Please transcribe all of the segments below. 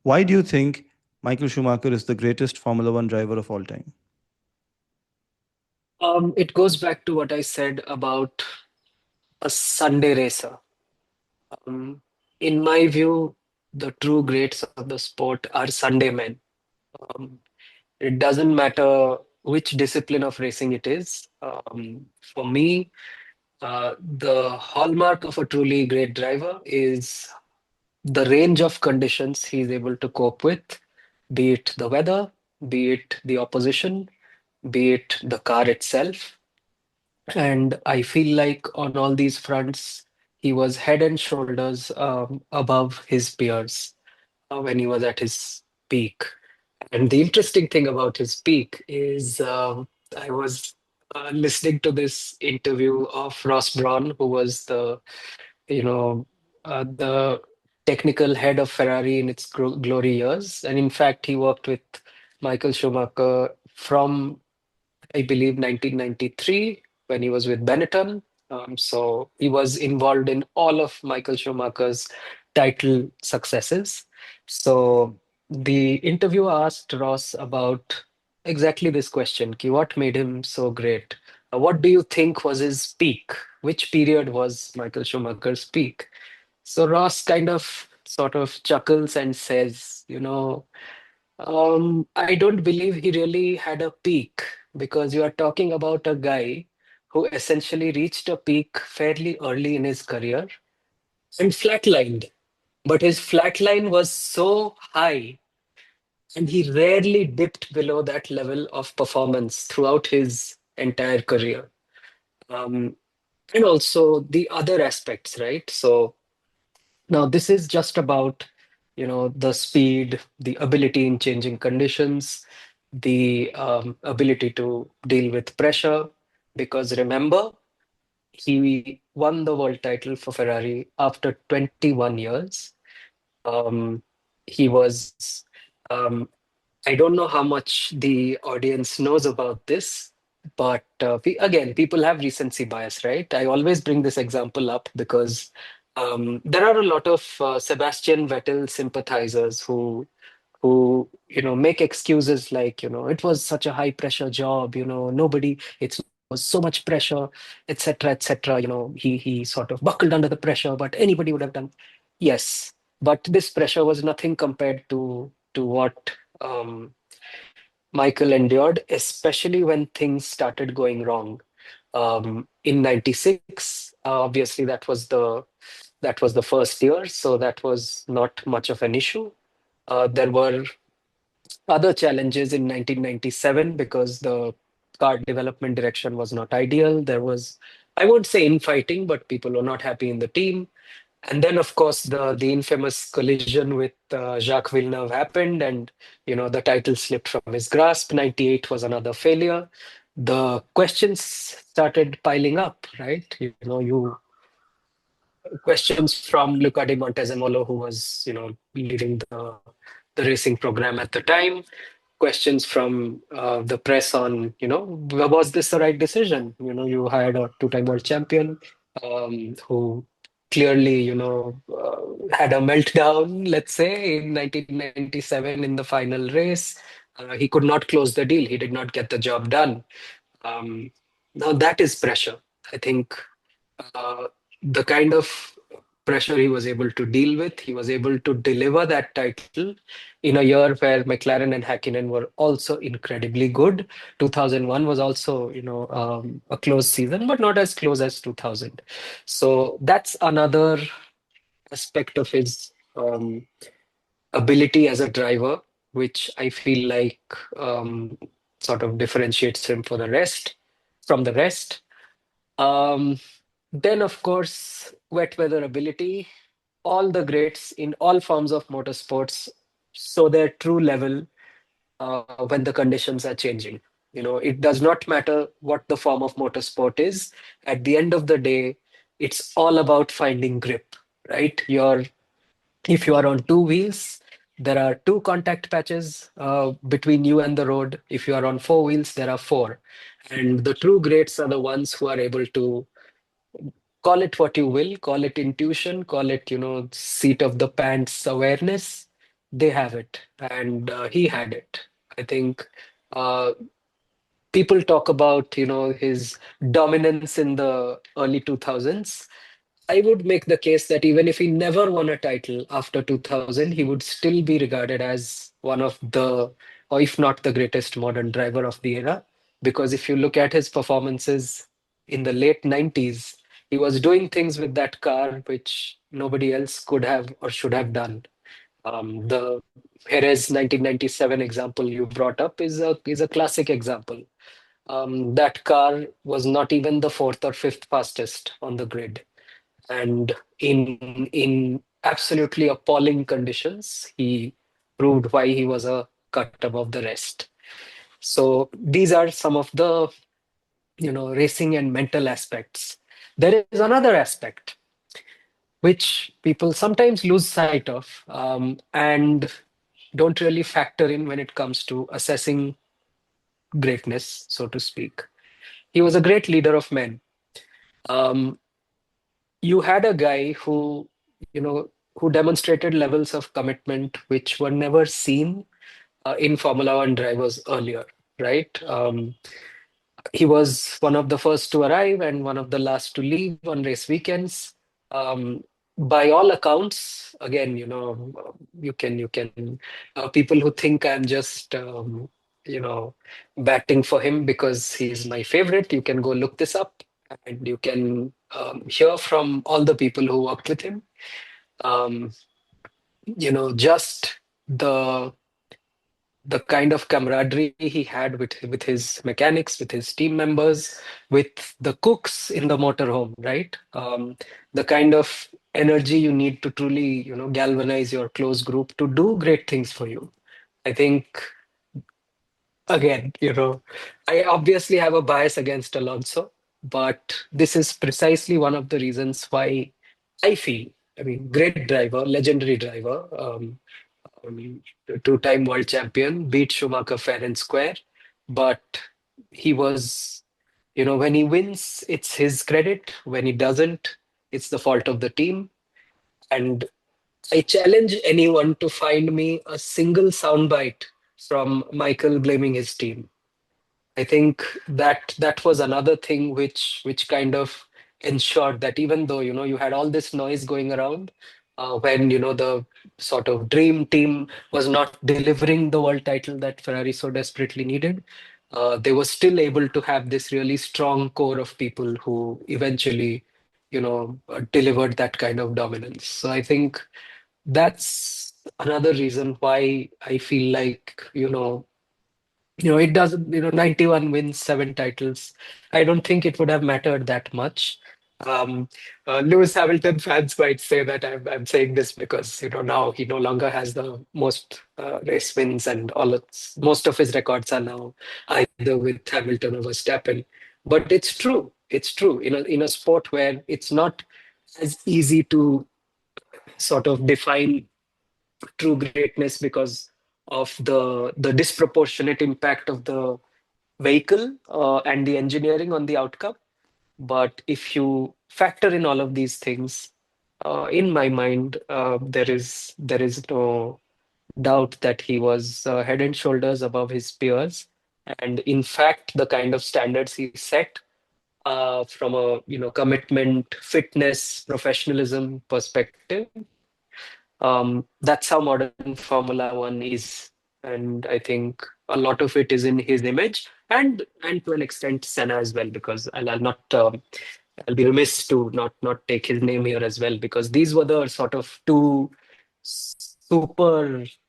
Why do you think Michael Schumacher is the greatest Formula One driver of all time? It goes back to what I said about a Sunday racer. Um, in my view, the true greats of the sport are Sunday men. Um, it doesn't matter which discipline of racing it is. For me, the hallmark of a truly great driver is the range of conditions he's able to cope with, be it the weather, be it the opposition, be it the car itself. And I feel like on all these fronts, he was head and shoulders above his peers when he was at his peak. And the interesting thing about his peak is I was listening to this interview of Ross Brawn, who was you know, the technical head of Ferrari in its glory years. And in fact, he worked with Michael Schumacher from I believe 1993 when he was with Benetton. So he was involved in all of Michael Schumacher's title successes. So the interviewer asked Ross about exactly this question: Ki, what made him so great? What do you think was his peak? Which period was Michael Schumacher's peak? So Ross kind of sort of chuckles and says, I don't believe he really had a peak because you are talking about a guy who essentially reached a peak fairly early in his career and flatlined. But his flatline was so high and he rarely dipped below that level of performance throughout his entire career. Um, and also the other aspects, right? So now, this is just about, the speed, the ability in changing conditions, the ability to deal with pressure. Because remember, he won the world title for Ferrari after 21 years. Um, he was, um, I don't know how much the audience knows about this, but again, people have recency bias, right? I always bring this example up because there are a lot of Sebastian Vettel sympathizers who make excuses like it was such a high pressure job, nobody it was so much pressure, etc., etc. He sort of buckled under the pressure, but anybody would have done. Yes, but this pressure was nothing compared to what Michael endured, especially when things started going wrong. In '96, obviously that was the first year, so that was not much of an issue. There were other challenges in 1997 because the car development direction was not ideal. There was, I won't say infighting, but people were not happy in the team. And then, of course, the infamous collision with Jacques Villeneuve happened, and the title slipped from his grasp. '98 was another failure. The questions started piling up, right? You questions from Luca di Montezemolo, who was leading the racing program at the time. Questions from the press on, was this the right decision? You hired a two-time world champion who clearly, had a meltdown, let's say, in 1997 in the final race. He could not close the deal. He did not get the job done. Um, Now that is pressure. I think uh, the kind of pressure he was able to deal with, he was able to deliver that title in a year where McLaren and Hakkinen were also incredibly good. 2001 was also, a close season, but not as close as 2000. So that's another aspect of his ability as a driver, which I feel like sort of differentiates him from the rest. Um, then, of course, wet weather ability. All the greats in all forms of motorsports show their true level when the conditions are changing. It does not matter what the form of motorsport is. At the end of the day, it's all about finding grip, right? If you are on two wheels, there are two contact patches between you and the road. If you are on four wheels, there are four. And the true greats are the ones who are able to call it what you will, call it intuition, call it, seat of the pants awareness. they have it, and he had it. I think uh, people talk about, his dominance in the early 2000s. I would make the case that even if he never won a title after 2000, he would still be regarded as one of the, or if not the greatest modern driver of the era. Because if you look at his performances in the late 90s, he was doing things with that car which nobody else could have or should have done. The Perez 1997 example you brought up is a classic example. That car was not even the fourth or fifth fastest on the grid, and in absolutely appalling conditions, he proved why he was a cut above the rest. So these are some of the, racing and mental aspects. There is another aspect which people sometimes lose sight of, and don't really factor in when it comes to assessing greatness, so to speak. He was a great leader of men. Um, you had a guy who demonstrated levels of commitment which were never seen in Formula One drivers earlier, right? He was one of the first to arrive and one of the last to leave on race weekends. Um, by all accounts, again, people who think I'm just you know batting for him because he's my favorite, you can go look this up, and you can hear from all the people who worked with him. Um, just the the kind of camaraderie he had with his mechanics, with his team members, with the cooks in the motorhome, right? The kind of energy you need to truly, galvanize your close group to do great things for you. I think, again, I obviously have a bias against Alonso, but this is precisely one of the reasons why I feel, I mean, great driver, legendary driver. I mean, two-time world champion, beat Schumacher fair and square. But he was, when he wins, it's his credit. When he doesn't, it's the fault of the team. And I challenge anyone to find me a single soundbite from Michael blaming his team. I think that was another thing which kind of ensured that even though you had all this noise going around, when the sort of dream team was not delivering the world title that Ferrari so desperately needed, they were still able to have this really strong core of people who eventually delivered that kind of dominance. So I think that's another reason why I feel like it doesn't, 91 wins, seven titles. I don't think it would have mattered that much. Um, Lewis Hamilton fans might say that I'm saying this because, now he no longer has the most race wins, and most of his records are now either with Hamilton or Verstappen. But it's true. It's true in a sport where it's not as easy to sort of define true greatness because of the disproportionate impact of the vehicle and the engineering on the outcome. But if you factor in all of these things, in my mind, there is no doubt that he was head and shoulders above his peers. And in fact, the kind of standards he set from a commitment, fitness, professionalism perspective, that's how modern Formula One is, and I think a lot of it is in his image, and to an extent Senna as well. Because I'll not I'll be remiss to not take his name here as well, because these were the sort of two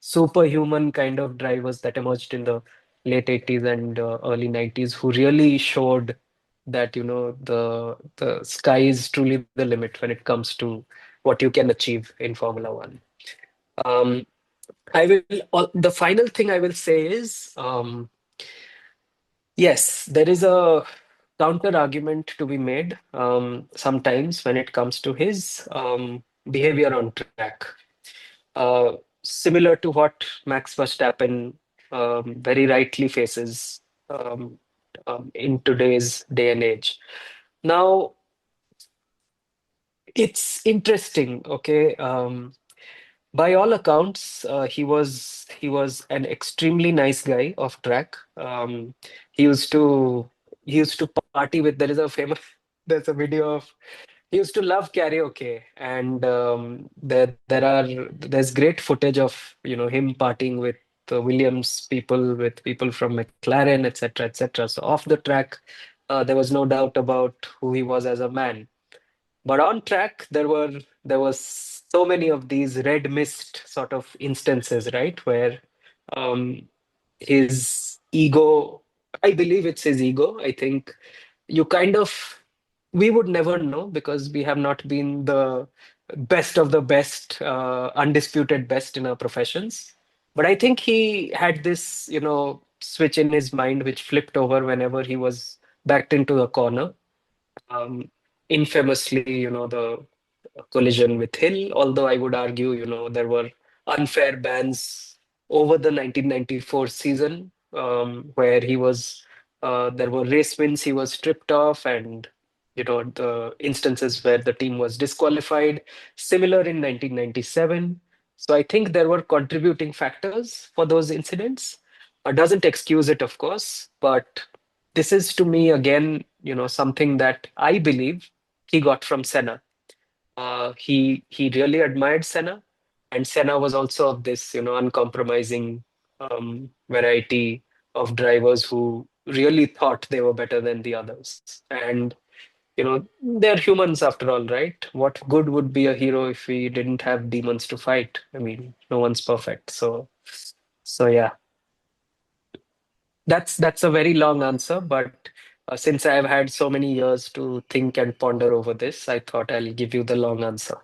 superhuman kind of drivers that emerged in the late 80s and early 90s, who really showed that the sky is truly the limit when it comes to what you can achieve in Formula One. Um, I will. The final thing I will say is, yes, there is a counter argument to be made sometimes when it comes to his behavior on track. Similar to what Max Verstappen very rightly faces um, in today's day and age. Now, it's interesting, okay? By all accounts, he was an extremely nice guy off track. He used to he used to party with. There is a famous there's a video of he used to love karaoke, and there's great footage of him partying with Williams people, with people from McLaren, etc., etc. So off the track, there was no doubt about who he was as a man. But on track, there was so many of these red mist sort of instances, right, where um, his ego, I believe it's his ego. I think you kind of we would never know because we have not been the best of the best, undisputed best in our professions. But I think he had this, switch in his mind which flipped over whenever he was backed into a corner. Um, Infamously, the collision with Hill, although I would argue, there were unfair bans over the 1994 season, where there were race wins he was stripped off, and, the instances where the team was disqualified, similar in 1997. So I think there were contributing factors for those incidents. Doesn't excuse it, of course, but this is to me again, something that I believe he got from Senna. He really admired Senna, and Senna was also of this, uncompromising variety of drivers who really thought they were better than the others. And they're humans after all, right? What good would be a hero if we didn't have demons to fight? I mean, no one's perfect. So yeah, that's a very long answer, but since I've had so many years to think and ponder over this, I thought I'll give you the long answer.